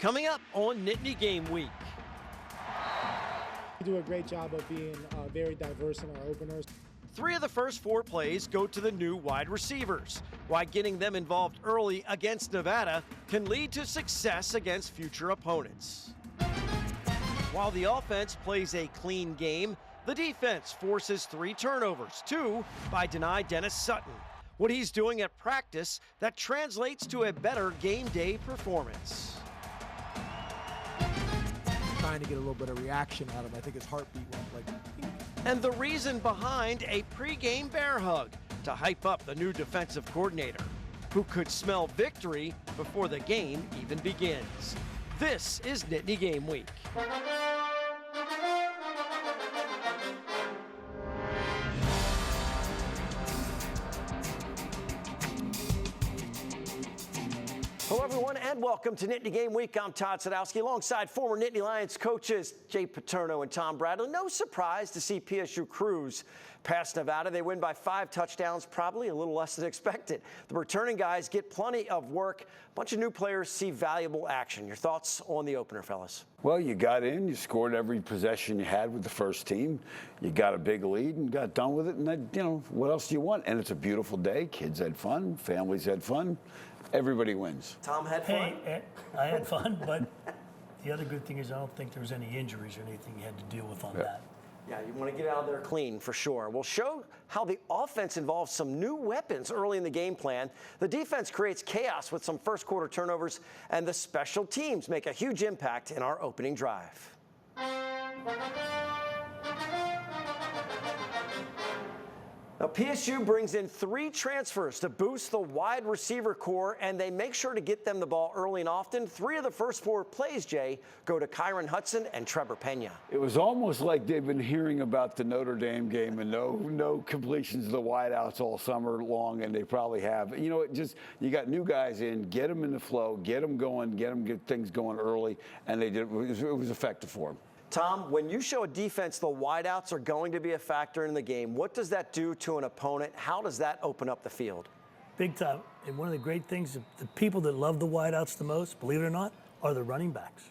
coming up on Nittany Game Week. We do a great job of being very diverse in our openers. 3 of the first 4 plays go to the new wide receivers, why getting them involved early against Nevada can lead to success against future opponents. While the offense plays a clean game, the defense forces 3 turnovers, 2 by Dennis Sutton. What he's doing at practice that translates to a better game day performance. Trying to get a little bit of reaction out of him. I think his heartbeat went like... And the reason behind a pregame bear hug to hype up the new defensive coordinator, who could smell victory before the game even begins. This is Nittany Game Week. Hello, everyone, and welcome to Nittany Game Week. I'm Todd Sadowski, alongside former Nittany Lions coaches Jay Paterno and Tom Bradley. No surprise to see PSU cruise past Nevada. They win by 5 touchdowns, probably a little less than expected. The returning guys get plenty of work. A bunch of new players see valuable action. Your thoughts on the opener, fellas? Well, you got in, you scored every possession you had with the first team. You got a big lead and got done with it. And then, you know, what else do you want? And it's a beautiful day. Kids had fun. Families had fun. Everybody wins. Tom had fun? Hey, I had fun, but the other good thing is I don't think there was any injuries or anything you had to deal with on that. Yeah, you want to get out of there clean for sure. We'll show how the offense involves some new weapons early in the game plan. The defense creates chaos with some first quarter turnovers, and the special teams make a huge impact in our opening drive. Now, PSU brings in 3 transfers to boost the wide receiver core, and they make sure to get them the ball early and often. 3 of the first 4 plays, Jay, go to Kyron Hudson and Trevor Pena. It was almost like they've been hearing about the Notre Dame game and no completions of the wideouts all summer long, and they probably have. You know, you got new guys in, get them in the flow, get them going, get things going early, and they did. It was effective for them. Tom, when you show a defense the wideouts are going to be a factor in the game, what does that do to an opponent? How does that open up the field? Big time. And one of the great things, the people that love the wideouts the most, believe it or not, are the running backs.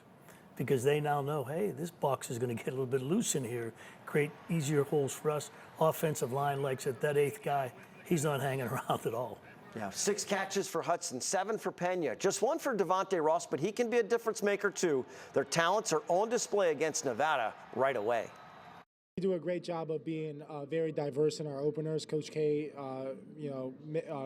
Because they now know, hey, this box is going to get a little bit loose in here, create easier holes for us. Offensive line likes it. That 8th guy, he's not hanging around at all. Yeah, 6 catches for Hudson, 7 for Pena. Just 1 for Devontae Ross, but he can be a difference maker too. Their talents are on display against Nevada right away. We do a great job of being very diverse in our openers. Coach K,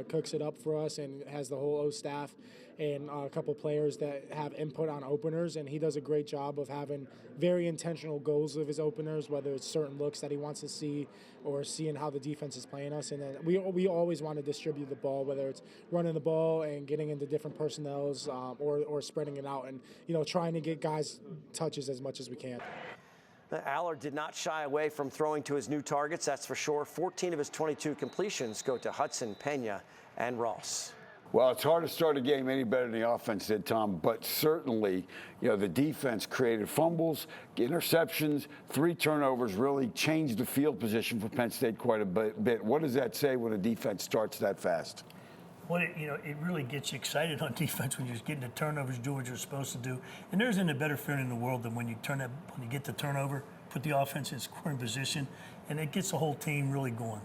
cooks it up for us and has the whole O staff and a couple players that have input on openers, and he does a great job of having very intentional goals of his openers, whether it's certain looks that he wants to see or seeing how the defense is playing us. And then we always want to distribute the ball, whether it's running the ball and getting into different personnels or spreading it out and, trying to get guys touches as much as we can. Allard did not shy away from throwing to his new targets, that's for sure. 14 of his 22 completions go to Hudson, Pena, and Ross. Well, it's hard to start a game any better than the offense did, Tom, but certainly, the defense created fumbles, interceptions, 3 turnovers, really changed the field position for Penn State quite a bit. What does that say when a defense starts that fast? Well, it really gets you excited on defense when you're getting the turnovers, do what you're supposed to do. And there isn't a better feeling in the world than when you get the turnover, put the offense in scoring position, and it gets the whole team really going.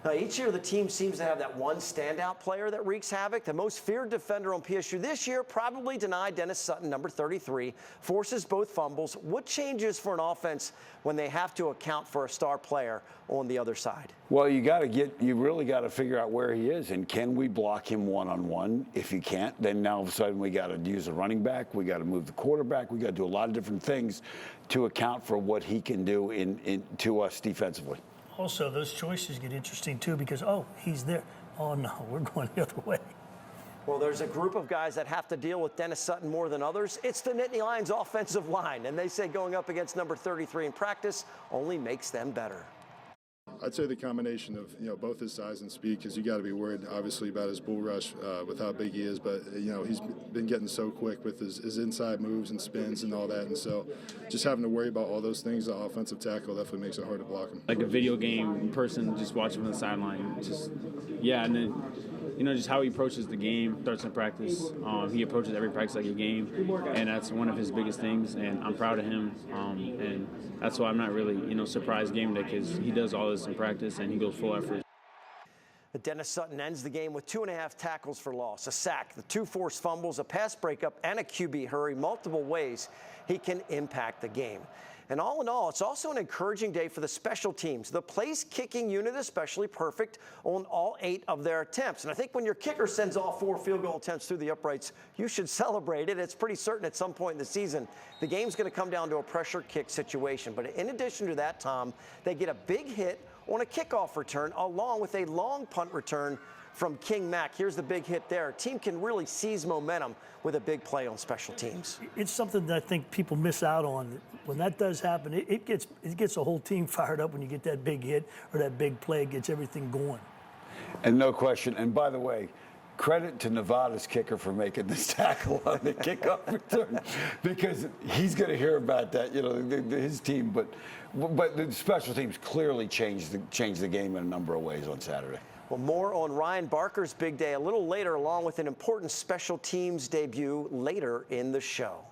Now, each year the team seems to have that one standout player that wreaks havoc. The most feared defender on PSU this year probably denied Dennis Sutton, number 33, forces both fumbles. What changes for an offense when they have to account for a star player on the other side? Well, you really got to figure out where he is, and can we block him one-on-one? If you can't, then now all of a sudden we got to use a running back, we got to move the quarterback, we got to do a lot of different things to account for what he can do to us defensively. Also, those choices get interesting, too, because, he's there. Oh, no, we're going the other way. Well, there's a group of guys that have to deal with Dennis Sutton more than others. It's the Nittany Lions offensive line, and they say going up against number 33 in practice only makes them better. I'd say the combination of both his size and speed, because you got to be worried obviously about his bull rush with how big he is, but he's been getting so quick with his inside moves and spins and all that, and so just having to worry about all those things, the offensive tackle definitely makes it hard to block him. Like a video game person just watching from the sideline, and then just how he approaches the game, starts in practice. He approaches every practice like a game, and that's one of his biggest things, and I'm proud of him. And that's why I'm not really, surprised game day, because he does all this in practice, and he goes full effort. Dennis Sutton ends the game with 2.5 tackles for loss, a sack, the 2 forced fumbles, a pass breakup, and a QB hurry. Multiple ways he can impact the game. And all in all, it's also an encouraging day for the special teams. The place-kicking unit especially perfect on all 8 of their attempts. And I think when your kicker sends all 4 field goal attempts through the uprights, you should celebrate it. It's pretty certain at some point in the season, the game's going to come down to a pressure kick situation. But in addition to that, Tom, they get a big hit on a kickoff return along with a long punt return from King Mack. Here's the big hit there. A team can really seize momentum with a big play on special teams. It's something that I think people miss out on. When that does happen, it gets the whole team fired up when you get that big hit or that big play. It gets everything going. And no question. And by the way, credit to Nevada's kicker for making this tackle on the kickoff return, because he's going to hear about that, his team. But the special teams clearly changed the game in a number of ways on Saturday. Well, more on Ryan Barker's big day a little later, along with an important special teams debut later in the show.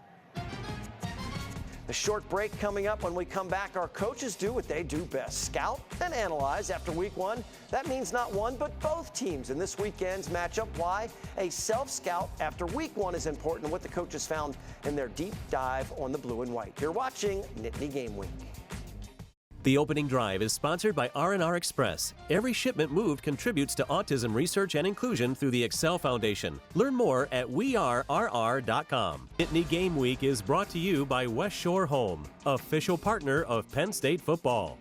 A short break coming up. When we come back, our coaches do what they do best: scout and analyze after week 1. That means not one, but both teams in this weekend's matchup. Why a self-scout after week 1 is important, and what the coaches found in their deep dive on the blue and white. You're watching Nittany Game Week. The opening drive is sponsored by R&R Express. Every shipment moved contributes to autism research and inclusion through the Excel Foundation. Learn more at wearerr.com. Nittany Game Week is brought to you by West Shore Home, official partner of Penn State football.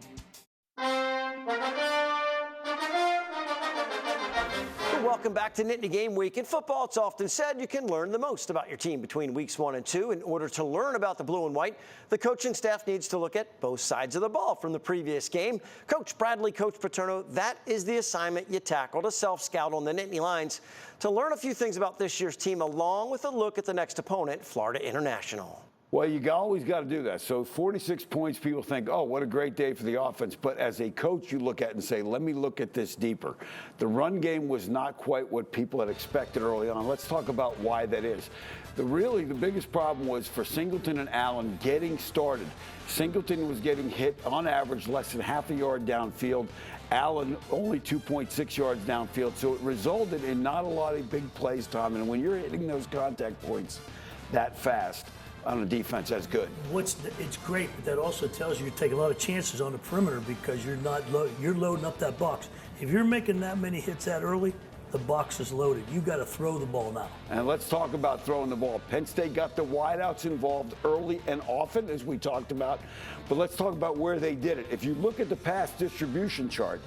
Welcome back to Nittany Game Week. In football, it's often said you can learn the most about your team between weeks 1 and 2. In order to learn about the blue and white, the coaching staff needs to look at both sides of the ball from the previous game. Coach Bradley, Coach Paterno, that is the assignment you tackled, a self-scout on the Nittany Lions, to learn a few things about this year's team, along with a look at the next opponent, Florida International. Well, you always got to do that. So 46 points, people think, oh, what a great day for the offense. But as a coach, you look at it and say, let me look at this deeper. The run game was not quite what people had expected early on. Let's talk about why that is. The biggest problem was for Singleton and Allen getting started. Singleton was getting hit on average less than half a yard downfield. Allen only 2.6 yards downfield. So it resulted in not a lot of big plays, Tom. And when you're hitting those contact points that fast on a defense, that's good. It's great, but that also tells you take a lot of chances on the perimeter because you're loading up that box. If you're making that many hits that early, the box is loaded. You got to throw the ball now. And let's talk about throwing the ball. Penn State got the wideouts involved early and often, as we talked about. But let's talk about where they did it. If you look at the pass distribution chart,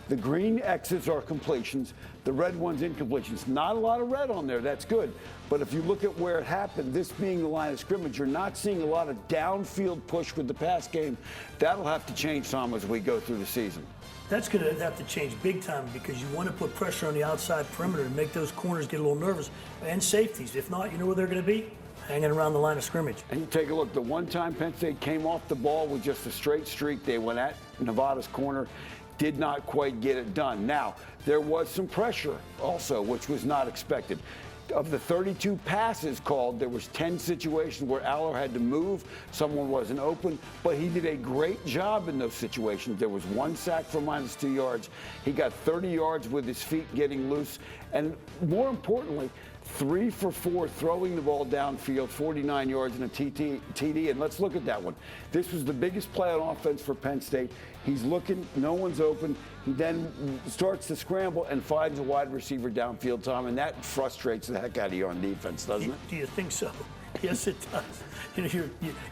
the green X's are completions, the red one's incompletions. Not a lot of red on there, that's good. But if you look at where it happened, this being the line of scrimmage, you're not seeing a lot of downfield push with the pass game. That'll have to change, Tom, as we go through the season. That's going to have to change big time because you want to put pressure on the outside perimeter and make those corners get a little nervous, and safeties. If not, you know where they're going to be? Hanging around the line of scrimmage. And you take a look, the one time Penn State came off the ball with just a straight streak, they went at Nevada's corner, did not quite get it done. Now, there was some pressure also, which was not expected. Of the 32 passes called, there was 10 situations where Aller had to move, someone wasn't open, but he did a great job in those situations. There was 1 sack for -2 yards. He got 30 yards with his feet getting loose, and more importantly, 3 for 4 throwing the ball downfield, 49 yards and a TD. And let's look at that one. This was the biggest play on offense for Penn State. He's looking, no one's open. He then starts to scramble and finds a wide receiver downfield, Tom, and that frustrates the heck out of you on defense, doesn't it? Do you think so? Yes, it does.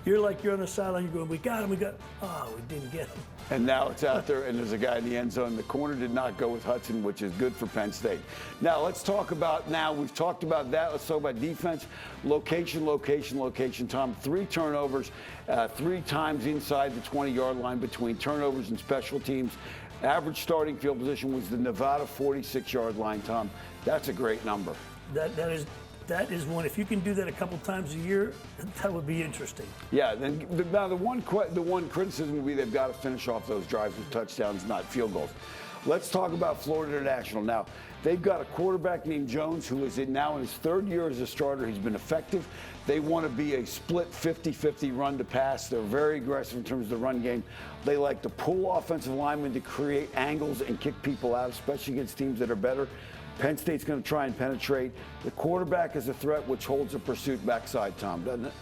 You're like you're on the sideline, you're going, we got him, we didn't get him. And now it's out there, and there's a guy in the end zone. The corner did not go with Hudson, which is good for Penn State. Now, let's talk about, we've talked about that. Let's talk about defense. Location, Tom. 3 turnovers, 3 times inside the 20-yard line between turnovers and special teams. Average starting field position was the Nevada 46-yard line, Tom. That's a great number. That is one. If you can do that a couple times a year, that would be interesting. Yeah. Now the one criticism would be they've got to finish off those drives with touchdowns, not field goals. Let's talk about Florida International. Now, They've got a quarterback named Jones who is now in his third year as a starter. He's been effective. They want to be a split 50-50 run to pass. They're very aggressive in terms of the run game. They like to pull offensive linemen to create angles and kick people out, especially against teams that are better. Penn State's going to try and penetrate. The quarterback is a threat, which holds the pursuit backside, Tom, doesn't it?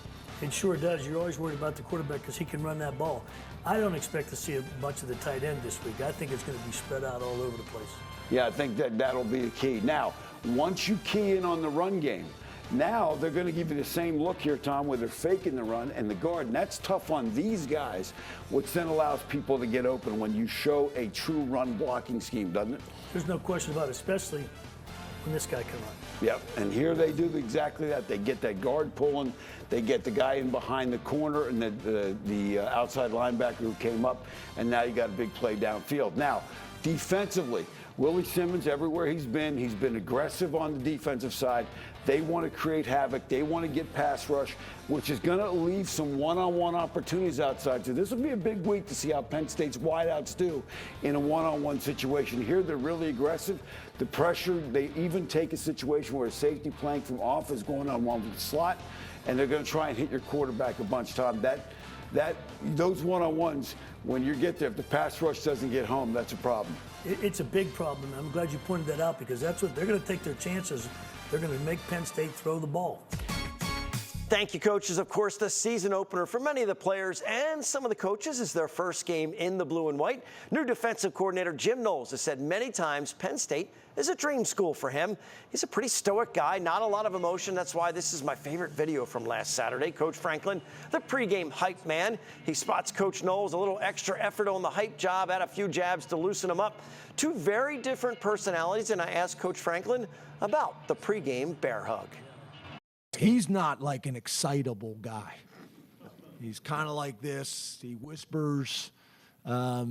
It sure does. You're always worried about the quarterback because he can run that ball. I don't expect to see much of the tight end this week. I think it's going to be spread out all over the place. Yeah, I think that'll be a key. Now, once you key in on the run game, now they're going to give you the same look here, Tom, where they're faking the run and the guard, and that's tough on these guys, which then allows people to get open when you show a true run blocking scheme, doesn't it? There's no question about it, especially when this guy can run. Yep, and here they do exactly that. They get that guard pulling, they get the guy in behind the corner and the outside linebacker who came up, and now you got a big play downfield. Now, defensively, Willie Simmons, everywhere he's been aggressive on the defensive side. They want to create havoc. They want to get pass rush, which is going to leave some one-on-one opportunities outside. So this will be a big week to see how Penn State's wideouts do in a one-on-one situation. Here they're really aggressive. The pressure, they even take a situation where a safety playing from off is going on one with the slot, and they're going to try and hit your quarterback a bunch, Tom. Those one-on-ones, when you get there, if the pass rush doesn't get home, that's a problem. It's a big problem. I'm glad you pointed that out because that's what they're going to take their chances. They're going to make Penn State throw the ball. Thank you, coaches. Of course, the season opener for many of the players and some of the coaches is their first game in the blue and white. New defensive coordinator Jim Knowles has said many times Penn State is a dream school for him. He's a pretty stoic guy, not a lot of emotion. That's why this is my favorite video from last Saturday. Coach Franklin, the pregame hype man. He spots Coach Knowles a little extra effort on the hype job, add a few jabs to loosen him up. Two very different personalities, and I asked Coach Franklin about the pregame bear hug. He's not like an excitable guy. He's kind of like this. He whispers. Now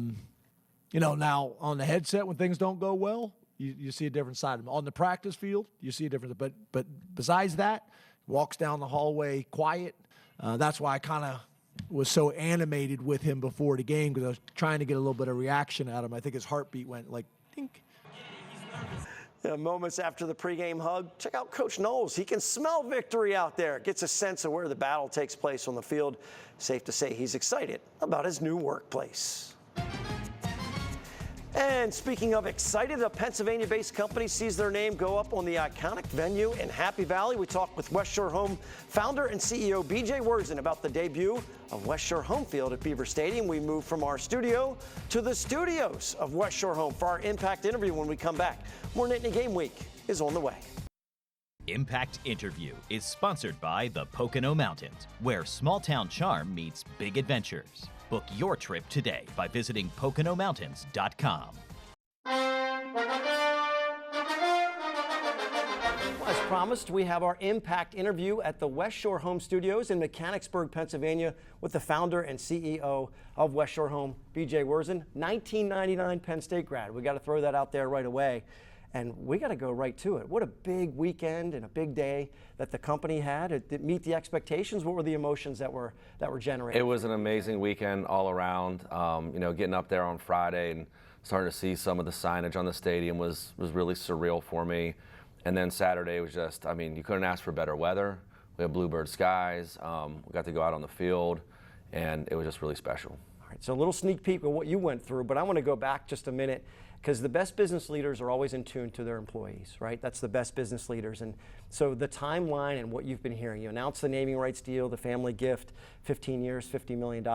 on the headset when things don't go well, you see a different side of him. On the practice field, you see a different. But besides that, walks down the hallway quiet. That's why I kind of was so animated with him before the game because I was trying to get a little bit of reaction out of him. I think his heartbeat went like dink. Moments after the pregame hug, check out Coach Knowles. He can smell victory out there. Gets a sense of where the battle takes place on the field. Safe to say he's excited about his new workplace. And speaking of excited, a Pennsylvania-based company sees their name go up on the iconic venue in Happy Valley. We talked with West Shore Home founder and CEO B.J. Worzen about the debut of West Shore Home Field at Beaver Stadium. We move from our studio to the studios of West Shore Home for our Impact interview when we come back. More Nittany Game Week is on the way. Impact Interview is sponsored by the Pocono Mountains, where small-town charm meets big adventures. Book your trip today by visiting PoconoMountains.com. As promised, we have our Impact interview at the West Shore Home Studios in Mechanicsburg, Pennsylvania, with the founder and CEO of West Shore Home, B.J. Worzen, 1999 Penn State grad. We got to throw that out there right away. And we got to go right to it. What a big weekend and a big day that the company had. Did it meet the expectations? What were the emotions that were generated? It was an amazing weekend all around. Getting up there on Friday and starting to see some of the signage on the stadium was really surreal for me. And then Saturday was just, you couldn't ask for better weather. We had bluebird skies. We got to go out on the field, and it was just really special. All right, so a little sneak peek of what you went through, but I want to go back just a minute. Because the best business leaders are always in tune to their employees, right? That's the best business leaders. And so the timeline and what you've been hearing, you announced the naming rights deal, the family gift, 15 years, $50 million,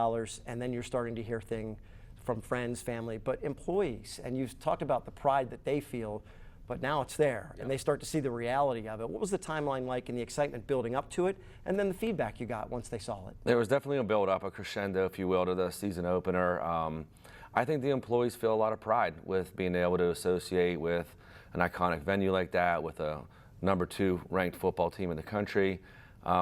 and then you're starting to hear things from friends, family, but employees. And you've talked about the pride that they feel, but now it's there, and they start to see the reality of it. What was the timeline like and the excitement building up to it, and then the feedback you got once they saw it? There was definitely a build-up, a crescendo, if you will, to the season opener. I think the employees feel a lot of pride with being able to associate with an iconic venue like that, with a #2 ranked football team in the country.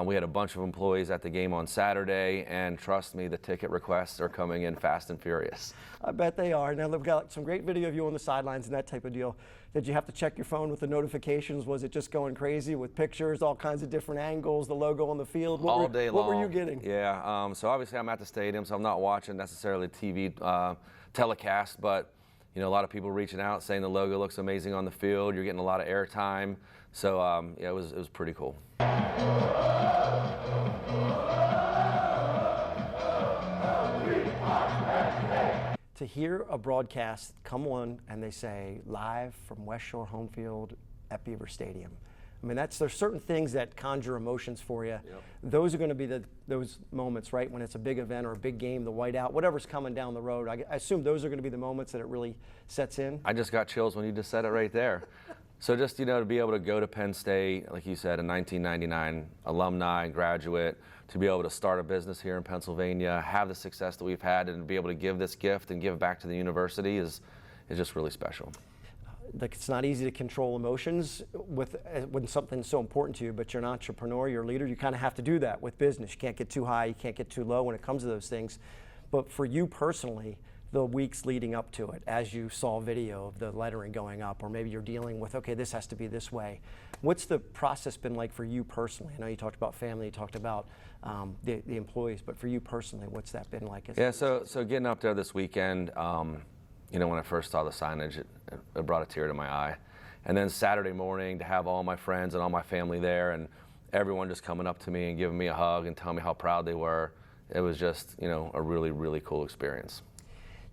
We had a bunch of employees at the game on Saturday, and trust me, the ticket requests are coming in fast and furious. I bet they are. Now, they've got some great video of you on the sidelines and that type of deal. Did you have to check your phone with the notifications? Was it just going crazy with pictures, all kinds of different angles, the logo on the field? All day long. What were you getting? Yeah, so obviously I'm at the stadium, so I'm not watching necessarily TV telecast, but You know, a lot of people reaching out saying the logo looks amazing on the field. You're getting a lot of airtime. So yeah, it was pretty cool. To hear a broadcast come on and they say live from West Shore home field at Beaver Stadium. I mean, there's certain things that conjure emotions for you. Yep. Those are going to be those moments, right? When it's a big event or a big game, the whiteout, whatever's coming down the road. I assume those are going to be the moments that it really sets in. I just got chills when you just said it right there. So just, you know, to be able to go to Penn State, like you said, a 1999 alumni, graduate, to be able to start a business here in Pennsylvania, have the success that we've had, and to be able to give this gift and give back to the university is just really special. Like, it's not easy to control emotions when something's so important to you, but you're an entrepreneur, you're a leader, you kind of have to do that with business. You can't get too high, you can't get too low when it comes to those things. But for you personally, the weeks leading up to it, as you saw video of the lettering going up, or maybe you're dealing with, okay, this has to be this way. What's the process been like for you personally? I know you talked about family, you talked about the employees, but for you personally, what's that been like? Yeah, so getting up there this weekend, you know, when I first saw the signage, it brought a tear to my eye. And then Saturday morning, to have all my friends and all my family there, and everyone just coming up to me and giving me a hug and telling me how proud they were, it was just, you know, a really, really cool experience.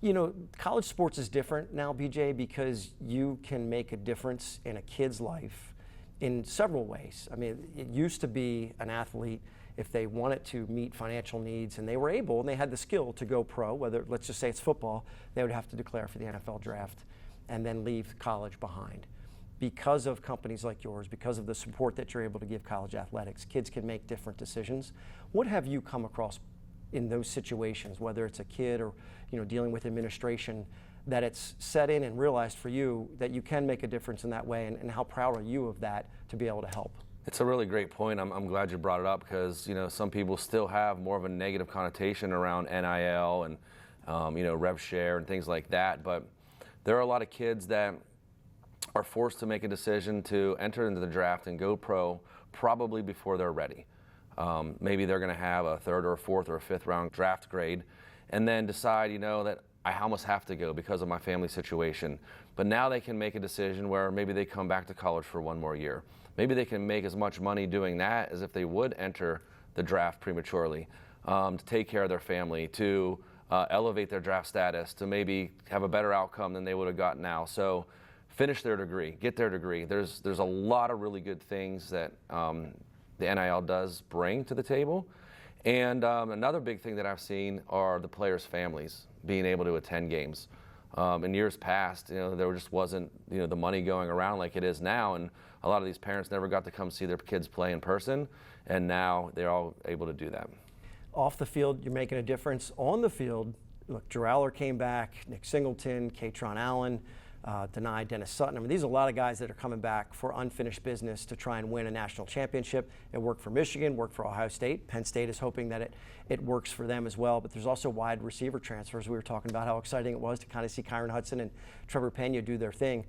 You know, college sports is different now, BJ, because you can make a difference in a kid's life in several ways. I mean, it used to be an athlete, if they wanted to meet financial needs and they were able and they had the skill to go pro, whether, let's just say it's football, they would have to declare for the NFL draft and then leave college behind. Because of companies like yours, because of the support that you're able to give college athletics, kids can make different decisions. What have you come across in those situations, whether it's a kid or, you know, dealing with administration, that it's set in and realized for you that you can make a difference in that way, and how proud are you of that to be able to help? It's a really great point. I'm glad you brought it up, because, you know, some people still have more of a negative connotation around NIL and, you know, rev share and things like that. But there are a lot of kids that are forced to make a decision to enter into the draft and go pro probably before they're ready. Maybe they're going to have a third or a fourth or a fifth round draft grade and then decide, you know, that I almost have to go because of my family situation. But now they can make a decision where maybe they come back to college for one more year. Maybe they can make as much money doing that as if they would enter the draft prematurely, to take care of their family, to elevate their draft status, to maybe have a better outcome than they would have gotten now. So finish their degree, get their degree. There's a lot of really good things that the NIL does bring to the table. And another big thing that I've seen are the players' families being able to attend games. In years past, you know, there just wasn't, you know, the money going around like it is now, and a lot of these parents never got to come see their kids play in person, and now they're all able to do that. Off the field, you're making a difference. On the field, look, Drew Aller came back, Nick Singleton, Katron Allen, Denai, Dennis Sutton. I mean, these are a lot of guys that are coming back for unfinished business to try and win a national championship. It worked for Michigan, worked for Ohio State. Penn State is hoping that it works for them as well. But there's also wide receiver transfers. We were talking about how exciting it was to kind of see Kyron Hudson and Trevor Pena do their thing.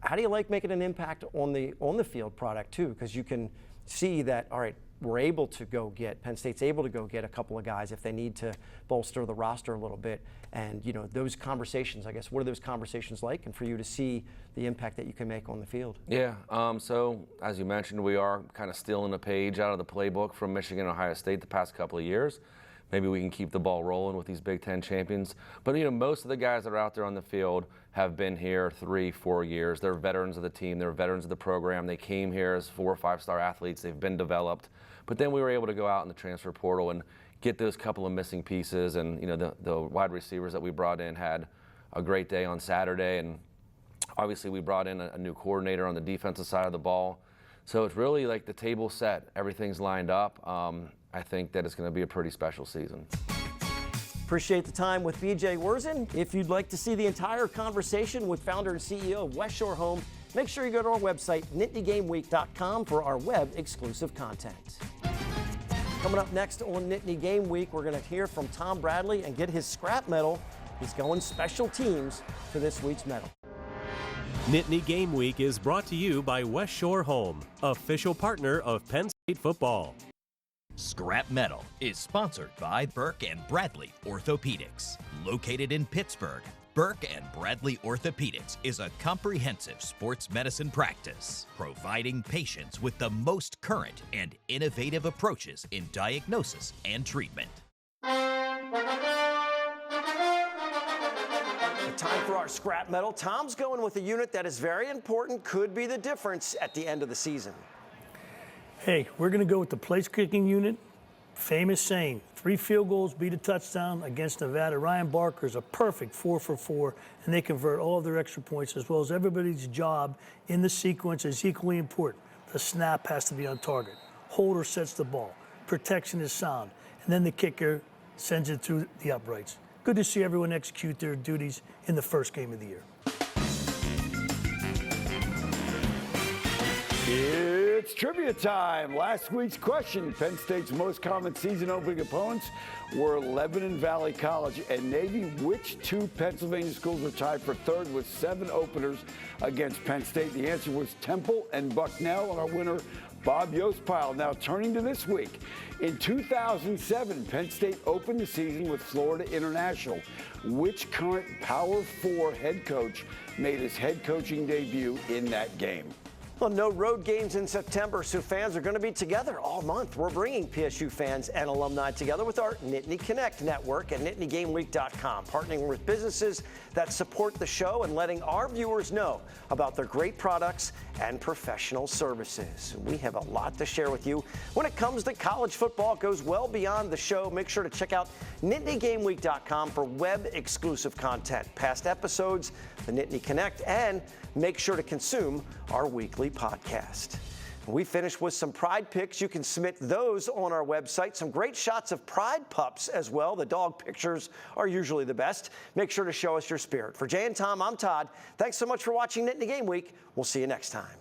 How do you like making an impact on the field product too? Because you can see that, all right, we're able to go get, Penn State's able to go get a couple of guys if they need to bolster the roster a little bit. And, you know, those conversations, I guess, what are those conversations like? And for you to see the impact that you can make on the field. Yeah, so as you mentioned, we are kind of stealing a page out of the playbook from Michigan and Ohio State the past couple of years. Maybe we can keep the ball rolling with these Big Ten champions. But, you know, most of the guys that are out there on the field have been here 3-4 years. They're veterans of the team. They're veterans of the program. They came here as 4- or 5-star athletes. They've been developed. But then we were able to go out in the transfer portal and get those couple of missing pieces. And, you know, the wide receivers that we brought in had a great day on Saturday. And obviously we brought in a new coordinator on the defensive side of the ball. So it's really like the table set. Everything's lined up. I think that it's going to be a pretty special season. Appreciate the time with BJ Wurzen. If you'd like to see the entire conversation with founder and CEO of West Shore Home, make sure you go to our website, NittanyGameWeek.com, for our web-exclusive content. Coming up next on Nittany Game Week, we're going to hear from Tom Bradley and get his scrap medal. He's going special teams for this week's medal. Nittany Game Week is brought to you by West Shore Home, official partner of Penn State football. Scrap Metal is sponsored by Burke and Bradley Orthopedics, located in Pittsburgh. Burke and Bradley Orthopedics is a comprehensive sports medicine practice, providing patients with the most current and innovative approaches in diagnosis and treatment. Time for our scrap metal. Tom's going with a unit that is very important, could be the difference at the end of the season. Hey, we're going to go with the place kicking unit. Famous saying, 3 field goals beat a touchdown against Nevada. Ryan Barker is a perfect 4 for 4, and they convert all of their extra points, as well as everybody's job in the sequence is equally important. The snap has to be on target. Holder sets the ball. Protection is sound. And then the kicker sends it through the uprights. Good to see everyone execute their duties in the first game of the year. It's trivia time. Last week's question, Penn State's most common season opening opponents were Lebanon Valley College and Navy. Which 2 Pennsylvania schools were tied for 3rd with 7 openers against Penn State? The answer was Temple and Bucknell, and our winner, Bob Yostpile. Now turning to this week. In 2007, Penn State opened the season with Florida International. Which current Power 4 head coach made his head coaching debut in that game? Well, no road games in September, so fans are going to be together all month. We're bringing PSU fans and alumni together with our Nittany Connect network at NittanyGameWeek.com, partnering with businesses that support the show and letting our viewers know about their great products and professional services. We have a lot to share with you. When it comes to college football, it goes well beyond the show. Make sure to check out NittanyGameWeek.com for web-exclusive content, past episodes, the Nittany Connect, and make sure to consume our weekly podcast. We finished with some Pride pics. You can submit those on our website. Some great shots of Pride pups as well. The dog pictures are usually the best. Make sure to show us your spirit. For Jay and Tom, I'm Todd. Thanks so much for watching Nittany Game Week. We'll see you next time.